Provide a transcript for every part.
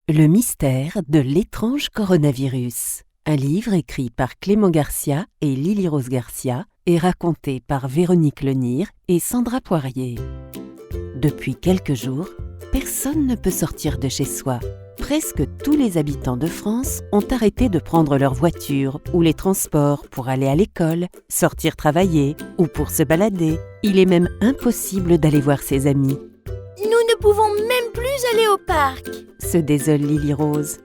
Le mystère de l'étrange coronavirus. Un livre écrit par Clément Garcia et Lily Rose Garcia et raconté par Véronique Lenire et Sandra Poirier. Depuis quelques jours, personne ne peut sortir de chez soi. Presque tous les habitants de France ont arrêté de prendre leur voiture ou les transports pour aller à l'école, sortir travailler ou pour se balader. Il est même impossible d'aller voir ses amis. Nous ne pouvons même plus aller au parc. Se désole Lily Rose.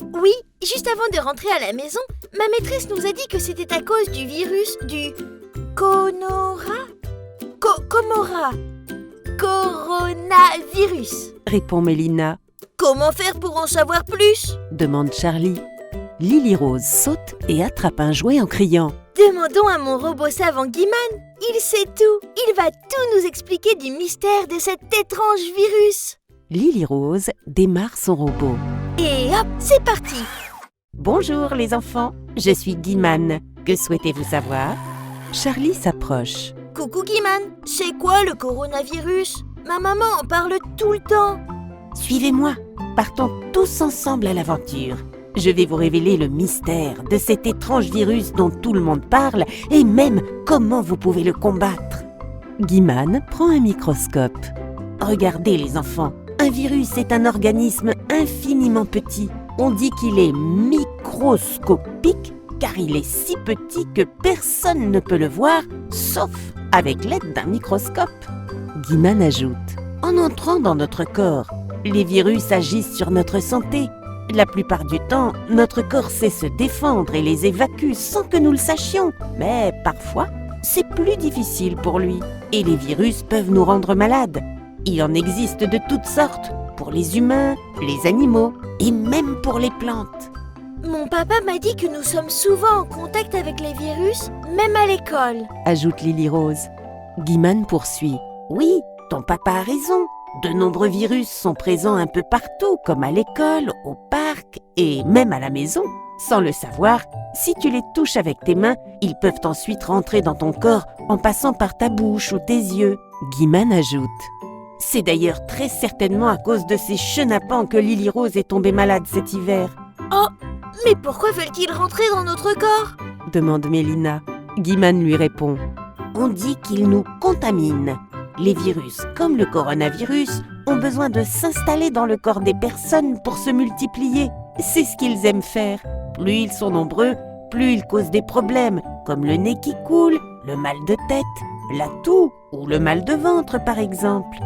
Oui, juste avant de rentrer à la maison, ma maîtresse nous a dit que c'était à cause du virus du coronavirus. Répond Mélina. Comment faire pour en savoir plus? Demande Charlie. Lily Rose saute et attrape un jouet en criant. Demandons à mon robot savant Guiman. Il sait tout. Il va tout nous expliquer du mystère de cet étrange virus. Lily Rose démarre son robot. Et hop, c'est parti. Bonjour les enfants, je suis Guiman. Que souhaitez-vous savoir? Charlie s'approche. Coucou Guiman, c'est quoi le coronavirus? Ma maman en parle tout le temps. Suivez-moi, partons tous ensemble à l'aventure. Je vais vous révéler le mystère de cet étrange virus dont tout le monde parle et même comment vous pouvez le combattre. Guiman prend un microscope. Regardez les enfants, un virus est un organisme infiniment petit. On dit qu'il est microscopique car il est si petit que personne ne peut le voir sauf avec l'aide d'un microscope. Guiman ajoute, en entrant dans notre corps, les virus agissent sur notre santé. La plupart du temps, notre corps sait se défendre et les évacue sans que nous le sachions. Mais parfois, c'est plus difficile pour lui. Et les virus peuvent nous rendre malades. Il en existe de toutes sortes, pour les humains, les animaux et même pour les plantes. Mon papa m'a dit que nous sommes souvent en contact avec les virus, même à l'école. Ajoute Lily Rose. Guiman poursuit. Oui, ton papa a raison. De nombreux virus sont présents un peu partout, comme à l'école, au parc et même à la maison. Sans le savoir, si tu les touches avec tes mains, ils peuvent ensuite rentrer dans ton corps en passant par ta bouche ou tes yeux. Guiman ajoute. C'est d'ailleurs très certainement à cause de ces chenapans que Lily Rose est tombée malade cet hiver. Oh, mais pourquoi veulent-ils rentrer dans notre corps? Demande Mélina. Guiman lui répond. On dit qu'ils nous contaminent. Les virus, comme le coronavirus, ont besoin de s'installer dans le corps des personnes pour se multiplier. C'est ce qu'ils aiment faire. Plus ils sont nombreux, plus ils causent des problèmes, comme le nez qui coule, le mal de tête, la toux ou le mal de ventre par exemple.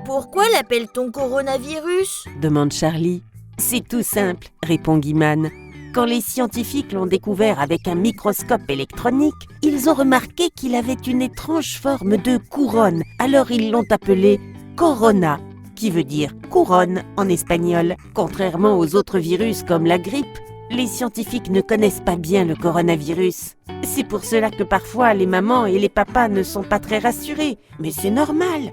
Pourquoi l'appelle-t-on coronavirus? Demande Charlie. C'est tout simple, répond Guiman. Quand les scientifiques l'ont découvert avec un microscope électronique, ils ont remarqué qu'il avait une étrange forme de couronne. Alors ils l'ont appelé corona, qui veut dire couronne en espagnol. Contrairement aux autres virus comme la grippe, les scientifiques ne connaissent pas bien le coronavirus. C'est pour cela que parfois les mamans et les papas ne sont pas très rassurés. Mais c'est normal.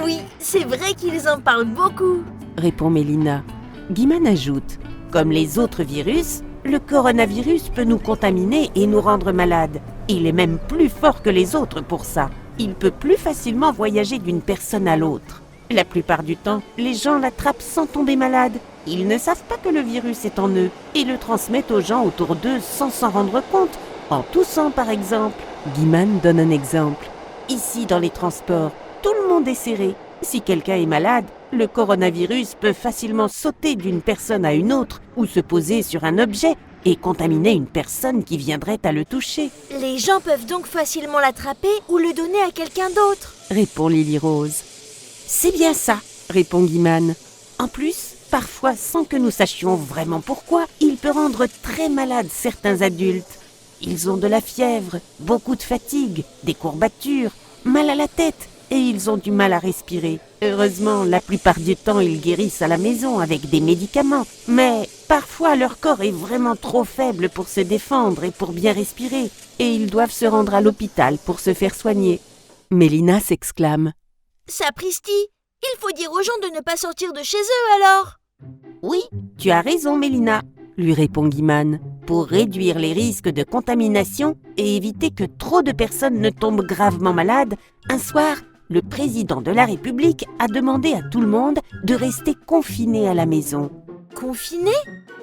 Oui, c'est vrai qu'ils en parlent beaucoup, répond Mélina. Guiman ajoute, comme les autres virus, le coronavirus peut nous contaminer et nous rendre malades. Il est même plus fort que les autres pour ça. Il peut plus facilement voyager d'une personne à l'autre. La plupart du temps, les gens l'attrapent sans tomber malades. Ils ne savent pas que le virus est en eux et le transmettent aux gens autour d'eux sans s'en rendre compte, en toussant par exemple. Guiman donne un exemple. Ici, dans les transports, tout le monde est serré. Si quelqu'un est malade, le coronavirus peut facilement sauter d'une personne à une autre ou se poser sur un objet et contaminer une personne qui viendrait à le toucher. Les gens peuvent donc facilement l'attraper ou le donner à quelqu'un d'autre, répond Lily Rose. C'est bien ça, répond Guiman. En plus, parfois, sans que nous sachions vraiment pourquoi, il peut rendre très malades certains adultes. Ils ont de la fièvre, beaucoup de fatigue, des courbatures, mal à la tête et ils ont du mal à respirer. Heureusement, la plupart du temps, ils guérissent à la maison avec des médicaments. Mais parfois, leur corps est vraiment trop faible pour se défendre et pour bien respirer. Et ils doivent se rendre à l'hôpital pour se faire soigner. Mélina s'exclame. Sapristi, il faut dire aux gens de ne pas sortir de chez eux alors. Oui, tu as raison Mélina, lui répond Guiman. Pour réduire les risques de contamination et éviter que trop de personnes ne tombent gravement malades, un soir, le président de la République a demandé à tout le monde de rester confiné à la maison. Confiné?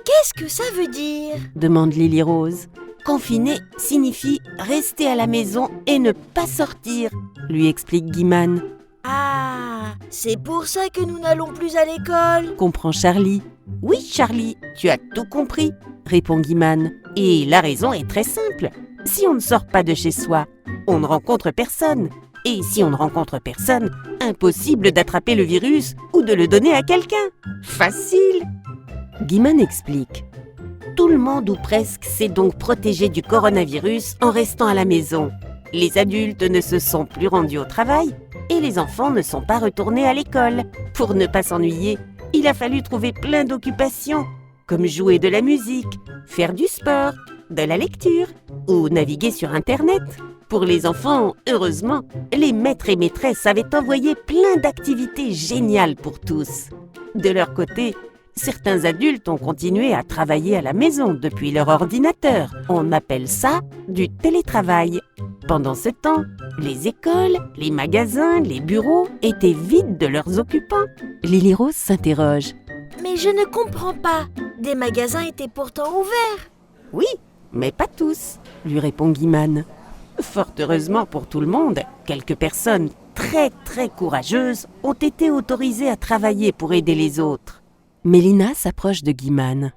Qu'est-ce que ça veut dire? demande Lily Rose. Confiner signifie rester à la maison et ne pas sortir, lui explique Guimane. Ah, c'est pour ça que nous n'allons plus à l'école. Comprend Charlie. Oui, Charlie, tu as tout compris, répond Guimane. Et la raison est très simple. Si on ne sort pas de chez soi, on ne rencontre personne. Et si on ne rencontre personne, impossible d'attraper le virus ou de le donner à quelqu'un. Facile. Guimane explique. Tout le monde ou presque s'est donc protégé du coronavirus en restant à la maison. Les adultes ne se sont plus rendus au travail et les enfants ne sont pas retournés à l'école. Pour ne pas s'ennuyer, il a fallu trouver plein d'occupations, comme jouer de la musique, faire du sport, de la lecture ou naviguer sur Internet. Pour les enfants, heureusement, les maîtres et maîtresses avaient envoyé plein d'activités géniales pour tous. De leur côté, certains adultes ont continué à travailler à la maison depuis leur ordinateur. On appelle ça du télétravail. Pendant ce temps, les écoles, les magasins, les bureaux étaient vides de leurs occupants. Lily Rose s'interroge. Mais je ne comprends pas. Des magasins étaient pourtant ouverts. Oui, mais pas tous, lui répond Guimane. Fort heureusement pour tout le monde, quelques personnes très courageuses ont été autorisées à travailler pour aider les autres. Mélina s'approche de Guimane.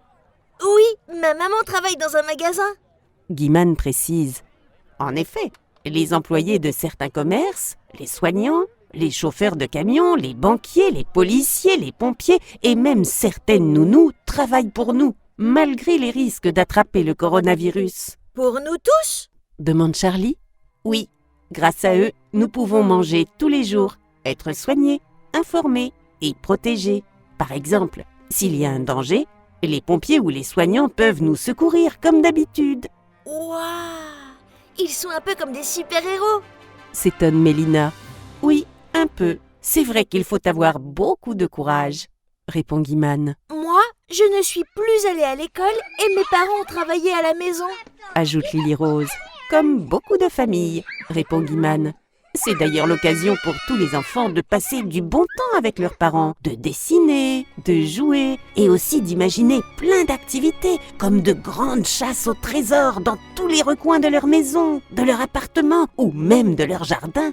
Oui, ma maman travaille dans un magasin. Guimane précise. En effet, les employés de certains commerces, les soignants, les chauffeurs de camions, les banquiers, les policiers, les pompiers et même certaines nounous travaillent pour nous, malgré les risques d'attraper le coronavirus. Pour nous tous? Demande Charlie. Oui, grâce à eux, nous pouvons manger tous les jours, être soignés, informés et protégés. Par exemple, s'il y a un danger, les pompiers ou les soignants peuvent nous secourir comme d'habitude. Waouh! Ils sont un peu comme des super-héros. S'étonne Mélina. Oui, un peu. C'est vrai qu'il faut avoir beaucoup de courage, répond Guimane. Moi, je ne suis plus allée à l'école et mes parents ont travaillé à la maison. Ajoute Lily Rose. Comme beaucoup de familles, répond Guimane. C'est d'ailleurs l'occasion pour tous les enfants de passer du bon temps avec leurs parents, de dessiner, de jouer et aussi d'imaginer plein d'activités comme de grandes chasses au trésor dans tous les recoins de leur maison, de leur appartement ou même de leur jardin.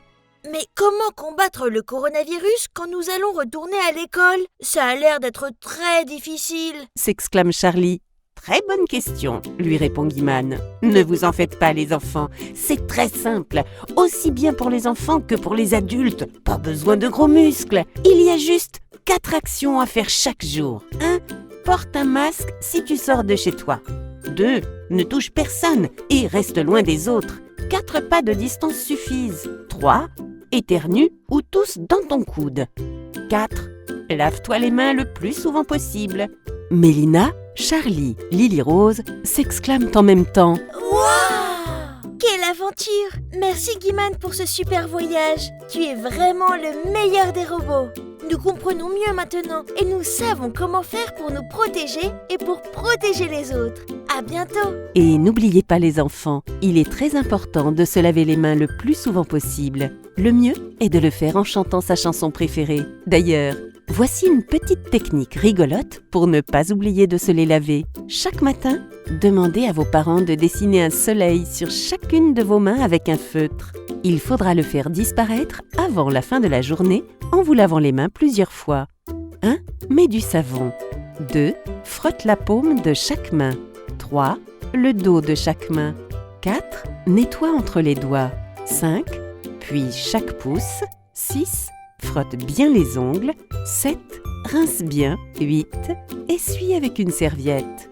Mais comment combattre le coronavirus quand nous allons retourner à l'école? Ça a l'air d'être très difficile. S'exclame Charlie. Très bonne question, lui répond Guimane. Ne vous en faites pas les enfants, c'est très simple, aussi bien pour les enfants que pour les adultes. Pas besoin de gros muscles, il y a juste 4 actions à faire chaque jour. 1. Porte un masque si tu sors de chez toi. 2. Ne touche personne et reste loin des autres. 4 pas de distance suffisent. 3. Éternue ou tousse dans ton coude. 4. Lave-toi les mains le plus souvent possible. Mélina, Charlie, Lily Rose s'exclament en même temps. Waouh! Quelle aventure! Merci Guimane pour ce super voyage. Tu es vraiment le meilleur des robots. Nous comprenons mieux maintenant et nous savons comment faire pour nous protéger et pour protéger les autres. À bientôt! Et n'oubliez pas les enfants, il est très important de se laver les mains le plus souvent possible. Le mieux est de le faire en chantant sa chanson préférée. D'ailleurs, voici une petite technique rigolote pour ne pas oublier de se les laver. Chaque matin, demandez à vos parents de dessiner un soleil sur chacune de vos mains avec un feutre. Il faudra le faire disparaître avant la fin de la journée en vous lavant les mains plusieurs fois. 1. Mets du savon. 2. Frotte la paume de chaque main. 3. Le dos de chaque main. 4. Nettoie entre les doigts. 5. Puis chaque pouce. 6. Frotte bien les ongles. 7. Rince bien. 8. Essuie avec une serviette.